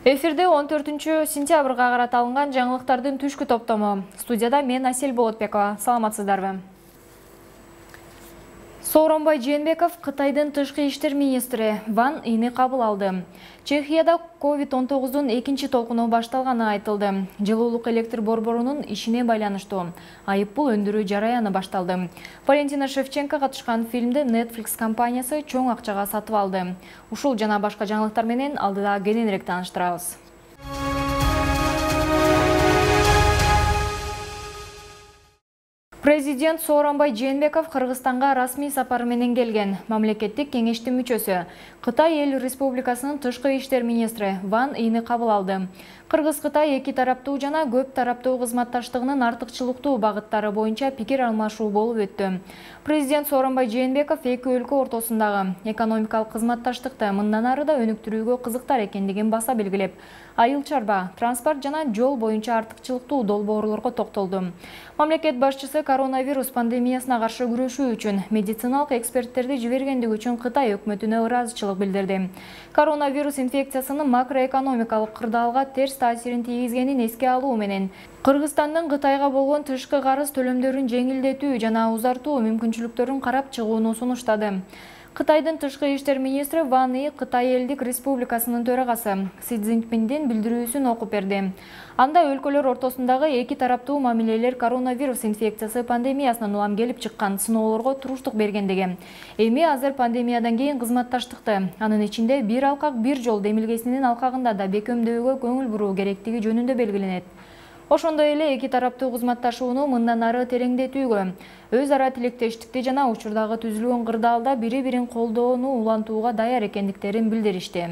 Эфирде 14-сентябрга карата алынган жаңылыктардын түшкү топтому. Студияда мен Асель Болотбекова. Саламатсыздарбы? Сооронбай Жээнбеков Кытайдын тышкы иштер министри Ван Ини кабыл алды. Чехияда COVID-19 экинчи толкуну башталганы айтылды. Жылуулук электр борборунун ишине байланыштуу айыппул өндүрүү жараяны башталды. Валентина Шевченко катышкан фильмди Netflix компаниясы чоң акчага сатып алды. Ушул жана башка жаңылыктар менен алдыда кененирээк тааныштырабыз. Президент Сооронбай Жээнбеков Кыргызстанга расмий сапары менен келген. Мамлекеттик кеңештин мүчөсү Кытай Эл Республикасынын тышкы иштер министри Ван Ини кабыл алды. Кыргыз-Кытай эки тараптуу жана көп тараптуу кызматташтыгынын артыкчылыктуу багыттары боюнча пикир алмашуу болуп өттү. Президент Сооронбай Жээнбеков эки өлкө ортосундагы экономикалык кызматташтыкты мындан ары да өнүктүрүүгө кызыктар экендигин баса белгилеп, айыл чарба, транспорт жана жол боюнча артыкчылыктуу долбоорлорго токтолду. Мамлекет башчысы коронавирус пандемиясына каршы күрөшүү үчүн медициналык эксперттерди жибергендиги үчүн Кытай өкмөтүнө ыраазычылык билдирди. Коронавирус инфекциясынын макроэкономикалык кырдаалга терс таасирин тийгизгенин эске алуу менен Кыргызстандын Кытайга болгон тышкы карыз төлөмдөрүн жеңилдетүү жана узартуу мүмкүнчүлүктөрүн карап чыгууну сунуштады. Кытайдын тышкы иштер министри Ван И Кытай Элдик Республикасынын төрагасы Си Цзиньпиндин билдирүүсүн окуп берди. Анда өлкөлөр ортосундагы эки тараптуу мамилелер коронавирус инфекциясы пандемиясынан улам келип чыккан сыноолорго туруштук бергендиги, эми азыр пандемиядан кийин кызматташтыкты, анын ичинде бир алкак бир жол демилгесинин алкагында да бекемдөөгө көңүл буруу керектиги жөнүндө белгиленет. Ошондой эле эки тараптуу кызматташууну мындан ары тереңдетүүгө, өз ара тилектештикти жана учурдагы түзүлгөн кырдаалда бири-бирин колдоону улантууга даяр экендиктерин билдиришти.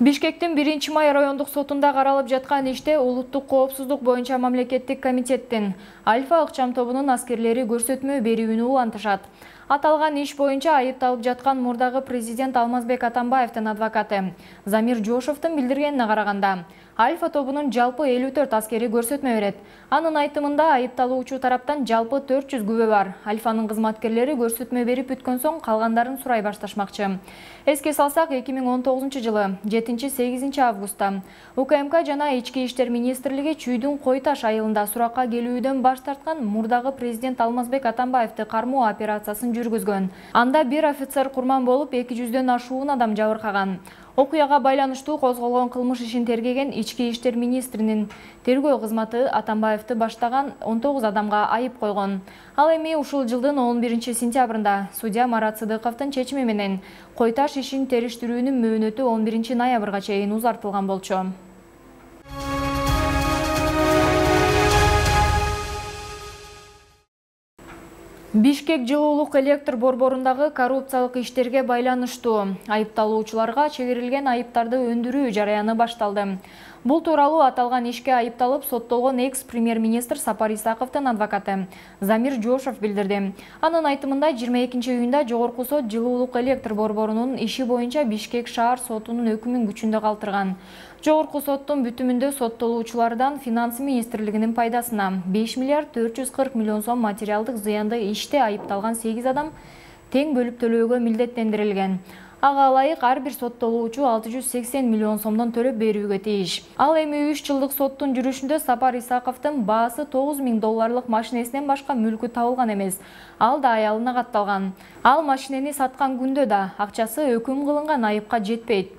Бишкектин 1-май райондук сотунда каралып жаткан иште улуттук коопсуздук боюнча мамлекеттик комитеттин Альфа ыкчам тобунун аскерлери көрсөтмө берүүнү улантышат. Аталган иш боюнча айыпталып жаткан мурдагы президент Алмазбек Атамбаевдин адвокаты Замир Жошовдун билдиргенине караганда, Альфа тобунун жалпы 54 аскери көрсөтмө берет. Анын айтымында айыпталуучу тараптан жалпы 400 күбө бар. Альфанын кызматкерлери көрсөтмө берип бүткөн соң калгандарын сурай башташмакчы. Эске салсак, 2019 жылы 7-8 августта УКМК жана Ички иштер министрлиги Чүйдүн Койташ айылында суракка келүүдөн баш тарткан мурдагы президент Алмазбек Атамбаевди кармоо операциясын жүргүзгөн. Анда бир офицер курман болуп, 200дөн ашуун адам жабыркаган. Окуяга байланыштуу козголгон кылмыш ишин тергеген Ички иштер министринин тергөө кызматы Атамбаевди баштаган 19 адамга айып койгон. Ал эми ушул жылдын 11-сентябрында судья Марат Сыдыковдун чечими менен Койташ ишин териштирүүнүн мөөнөтү 11-ноябрга чейин узартылган болчу. Бишкек жылуулук электр борборундагы коррупциялык иштерге байланыштуу айыпталуучуларга чегирилген айыптарды өндүрүү жараяны башталды. Бул тууралуу аталган ишке айыпталып соттолгон экс-премьер-министр Сапар Исаковдун адвокаты Замир Жошов билдирди. Анын айтымында 22-июнда жогорку сот жылуулук электр борборунун иши боюнча Бишкек шаар сотунун өкүмүн күчүндө калтырган. Жогорку соттун бүтүмүндө соттолуучулардан финансы министрлигинин пайдасына 5 миллиард 440 миллион сом материалдык зыянды иште айыпталган 8 адам тең бөлүп төлөөгө милдеттендирилген. Ага ылайык ар бир соттолуучу 680 миллион сомдон төлөп берүүгө тийиш. Ал эми 3 жылдык соттун жүрүшүндө Сапар Исаковдун баасы $9.000 машинесинен башка мүлкү табылган эмес. Ал да аялына катталган. Ал машинени саткан күндө да акчасы өкүм кылынган айыпка жетпейт.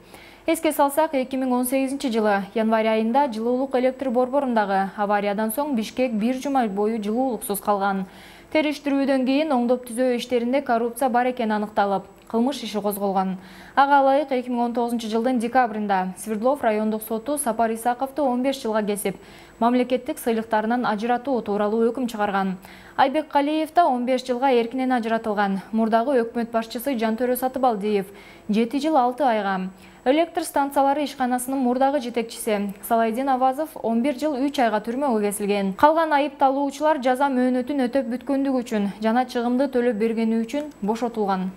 Эске салсак, 2018 жылы январь айында жылуулук электр борборундагы авариядан соң Бишкек бир жума бою жылуулуксуз калган. Териштирүүдөн кийин оңдоп түзөө иштеринде коррупция бар экени аныкталып, кылмыш иши козголгон. Ага ылайык 2019 жылдын декабрында Свердлов райондук соту Сапар Исаковду 15 жылга кесип, мамлекеттик сыйлыктарынан ажыратуу тууралуу өкүм чыгарган. Айбек Калиев да 15 жылга эркинен ажыратылган. Мурдагы өкмөт башчысы Жантөрө Сатыбалдиев 7 жыл 6 айга. Электр станциялары ишканасынын мурдагы жетекчиси Салайдин Авазов 11 жыл 3 айга түрмөгө кесилген. Калган айыпталуучулар жаза мөөнөтүн өтөп бүткөндүгү үчүн жана чыгымды төлөп бергени үчүн бошотулган.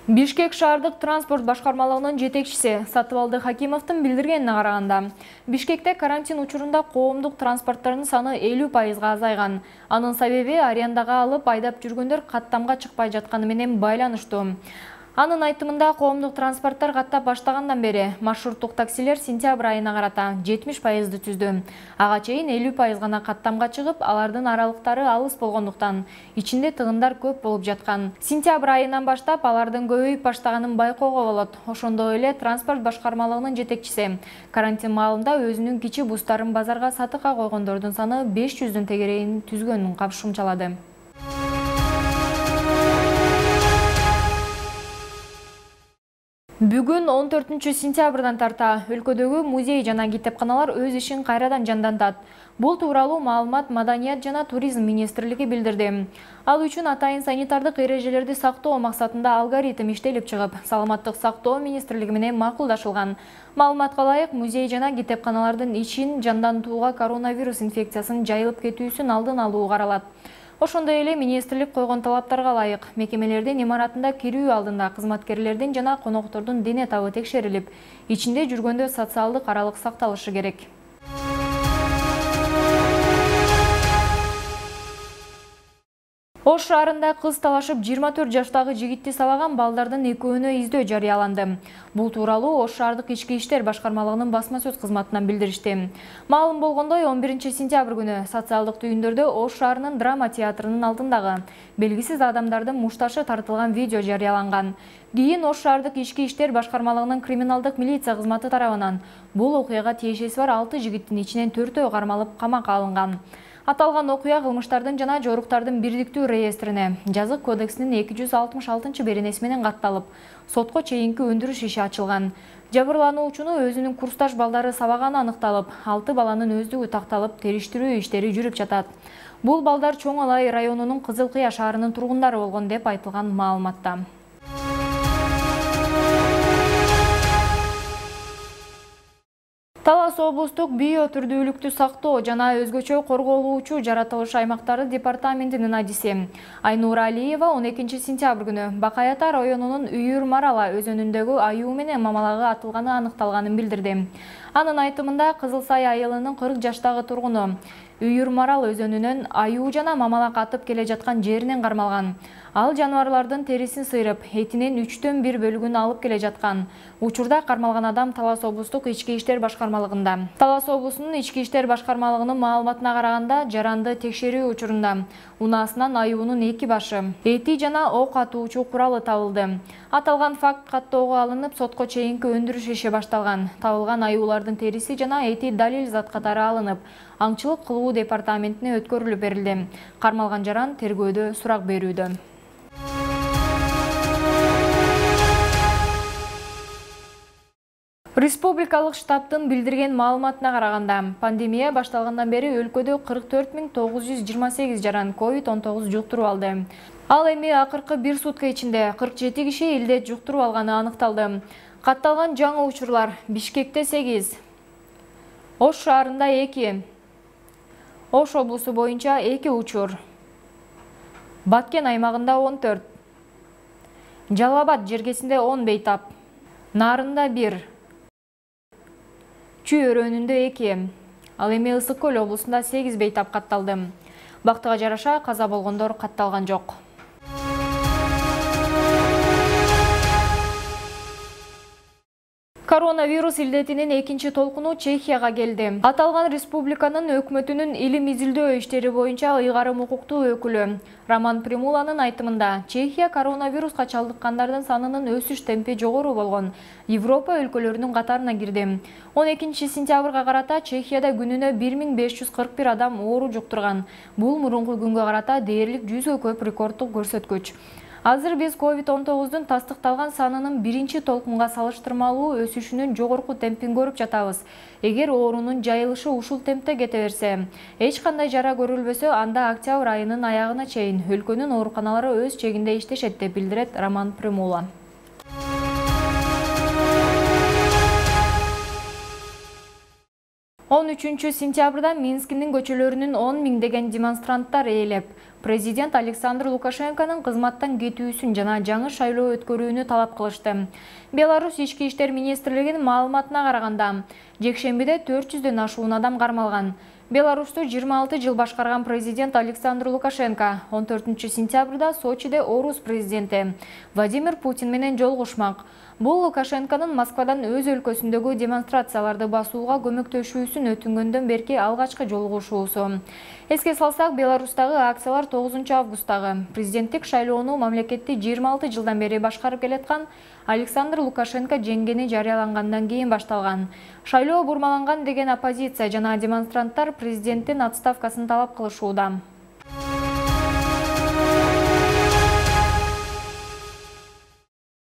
Бишкек шаардык транспорт башкармалыгынын жетекчиси Сатыбалды Хакимовдун билдиргенине караганда, Бишкекте карантин учурунда коомдук транспорттардын саны 50%га азайган. Анын себеби арендага алып айдап жүргөндөр каттамга чыкпай жатканы менен байланыштуу. Анын айтымында коомдук транспорттар каттап баштагандан бери маршруттук таксилер сентябрь айына карата 70%ды түздү. Ага чейин 50% гана каттамга чыгып, алардын аралыктары алыс болгондуктан ичинде тыгындар көп болуп жаткан. Сентябрь айынан баштап алардын көбөйүп баштаганын байкоого болот. Ошондой эле транспорт башкармалыгынын жетекчиси карантин маалында өзүнүн кичи бустарын базарга сатыкка койгондордун саны 500дүн тегерегин түзгөнүн кошумчалады. Бүгүн 14-сентябрдан тарта өлкөдөгү музей жана китепканалар өз ишин кайрадан жандантат. Бул тууралуу маалымат Маданият жана туризм министрлиги билдирди. Ал үчүн атайын санитардык эрежелерди сактоо максатында алгоритм иштелип чыгып, саламаттык сактоо министрлиги менен макулдашылган. Маалыматка ылайык, музей жана китепканалардын ишин жандантууга коронавирус инфекциясынын жайылып кетүүсүн алдын алуу каралат. Ошондой эле министрлик койгон талаптарга ылайык мекемелердин имаратында кирүү алдында кызматкерлердин жана коноктордун дене табы текшерилип, ичинде жүргөндө социалдык аралык сакталышы керек. Ош шаарында кыз талашып 24 жаштагы жигитти сабаган балдардын экөөнө издөө жарыяланды. Бул тууралуу Ош шаардык ички иштер башкармалыгынын басма сөз кызматынан билдиришти. Маалым болгондой, 11-сентябрь күнү социалдык түйүндөрдө Ош шаарынын драма театрынын алдындагы белгисиз адамдардын мушташы тартылган видео жарыяланган. Кийин Ош шаардык ички иштер башкармалыгынын криминалдык милиция кызматы тарабынан бул окуяга тиешеси бар 6 жигиттин ичинен 4-өө кармалып камакка алынган. Аталган окуя кылмыштардын жана жоруктардын бирдиктүү реестрине Жазык кодексинин 266-беренеси менен катталып, сотко чейинки өндүрүш иши ачылган. Жабырлануучуну өзүнүн курсташ балдары сабаганы аныкталып, 6 баланын өздүгү такталып, териштирүү иштери жүрүп жатат. Бул балдар Чоң Алай районунун Кызыл Кыя шаарынын тургундары болгон деп айтылган маалыматта. Талас облустук био түрдүүлүктү сактоо жана өзгөчө корголуучу жаратылыш аймактары департаментинин адиси Айнура Алиева 12-сентябрь күнү Бакаята районунун Үйүр-Марала өзөнүндөгү аюу менен мамалагы атылганы аныкталганын билдирди. Анын айтымында Кызылсай айылынын 40 жаштагы тургуну Үйүр-Марал өзөнүнөн аюу жана мамалак атып келе жаткан жеринен кармалган. Ал жаныбарлардын терисин сыйрып, этинин 1/3 бөлүгүн алып келе жаткан. Учурда кармалган адам Талас облустук ички иштер башкармалыгында. Талас облусунун ички иштер башкармалыгынын маалыматына караганда, жаранды текшерүү учурунда унаасынан аюунун 2 башы, эти жана ок атуучу куралы табылды. Аталган факт каттоого алынып, сотко чейинки өндүрүш иши башталган. Табылган аюулардын териси жана эти далил зат катары алынып, аңчылык кылуу департаментине өткөрүлүп берилди. Кармалган жаран тергөөдө сурак берүүдө. Республикалык штабтын билдирген маалыматына караганда, пандемия башталгандан бери өлкөдө 44.928 жаран COVID-19 жуктуруп алды. Ал эми акыркы 1 сутка ичинде 47 киши илдет жуктуруп алганы аныкталды. Катталган жаңы учурлар: Бишкекте 8, Ош шаарында 2, Ош облусу боюнча 2 учур, Баткен аймагында 14, Жалал Абад жергесинде 10 бейтап, Нарында 1, Чүй өрөөнүндө 2, ал эми Ысык Көл облусунда 8 бейтап катталды. Бактыга жараша каза болгондор катталган жок. Коронавирус илдетинин экинчи толкуну Чехияга келди. Аталган республиканын өкмөтүнүн илим изилдөө иштери боюнча ыйгарым укуктуу өкүлү Роман Примуланын айтымында, Чехия коронавируска чалдыккандардын санынын өсүш темпи жогору болгон Европа өлкөлөрүнүн катарына кирди. 12-сентябрга карата Чехияда күнүнө 1541 адам оору жуктурган. Бул мурунку күнгө карата дээрлик 100гө көп рекорддук көрсөткүч. Азыр биз COVID-19-дун тастыкталган санынын биринчи толкунга салыштырмалуу өсүшүнүн жогорку темпин көрүп жатабыз. Эгер оорунун жайылышы ушул темпте кете берсе, эч кандай жара көрүлбөсө, анда октябрь айынын аягына чейин өлкөнүн ооруканалары өз чегинде иштешет деп билдирет Роман Примула. 13-сентябрда Минскинин көчөлөрүнүн 10 миңдеген демонстранттар ээлеп, президент Александр Лукашенконун кызматтан кетүүсүн жана жаңы шайлоо өткөрүүнү талап кылышты. Беларусь ички иштер министрлигинин маалыматына караганда, жекшембиде 400дөн ашуун адам кармалган. Беларусьту 26 жыл башкарган президент Александр Лукашенко 14-сентябрда Сочиде орус президенти Владимир Путин менен жолугушмак. Бул Лукашенконун Москвадан өз өлкөсүндөгү демонстрацияларды басууга көмөктөшүүсүн өтүнгөндөн берки алгачкы жолугушуусу. Эске салсак, Беларустагы акциялар 9 августтагы президенттик шайлоону мамлекетти 26 жылдан бери башкарып келаткан Александр Лукашенко жеңгени жарыялангандан кийин башталган. Шайлоо бурмаланган деген оппозиция жана демонстранттар президенттин отставкасын талап кылышууда.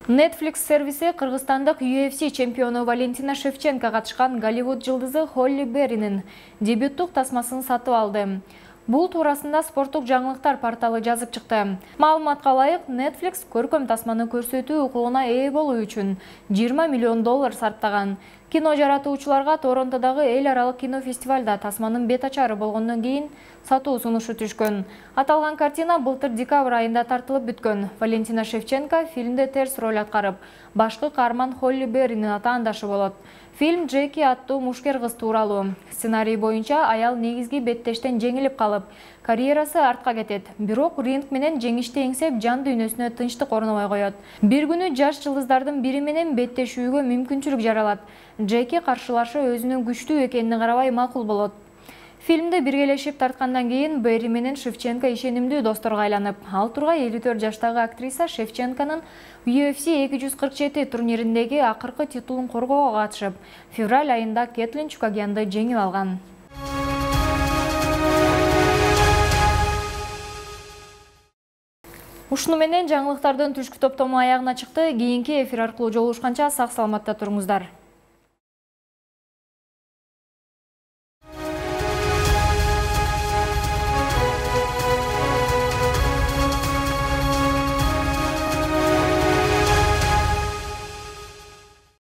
Netflix сервиси кыргызстандык UFC чемпиону Валентина Шевченко катышкан Голливуд жылдызы Холли Берринин дебюттук тасмасын сатып алды. Бул туурасында спорттук жаңылыктар порталы жазып чыкты. Маалыматка ылайык, Netflix көркөм тасманы көрсөтүү укугуна ээ болуу үчүн $20 миллион сарптаган. Кино жаратуучуларга Торонтодогу эл аралык кино фестивалда тасманын бет ачары болгондон кийин сатуу сунушу түшкөн. Аталган картина былтыр декабрь айында тартылып бүткөн. Валентина Шевченко фильмде терс роль аткарып, башкы каарман Холли Берринин атаандашы болот. Фильм Джеки аттуу мушкер кыз тууралуу. Сценарий боюнча аял негизги беттештен жеңилип калып, карьерасы артка кетет. Бирок ринг менен жеңишти эңсеп, жан дүйнөсүнө тынчтык орнобой коет. Бир күнү жаш жылдыздардын бири менен беттешүүгө мүмкүнчүлүк жаралат. Джеки каршылашы өзүнүн күчтүү экенине карабай макул болот. Фильмде биргелешип тарткандан кийин Берри менен Шевченко ишенимдүү досторго айланып, ал тургай 54 жаштагы актриса Шевченконун UFC 247 турнириндеги акыркы титулун коргоого катышып, февраль айында Кетлин Чукагянды жеңип алган. Ушуну менен жаңылыктардын түшкү топтому аягына чыкты. Кийинки эфир аркылуу жолугушканча сак саламатта туруңуздар.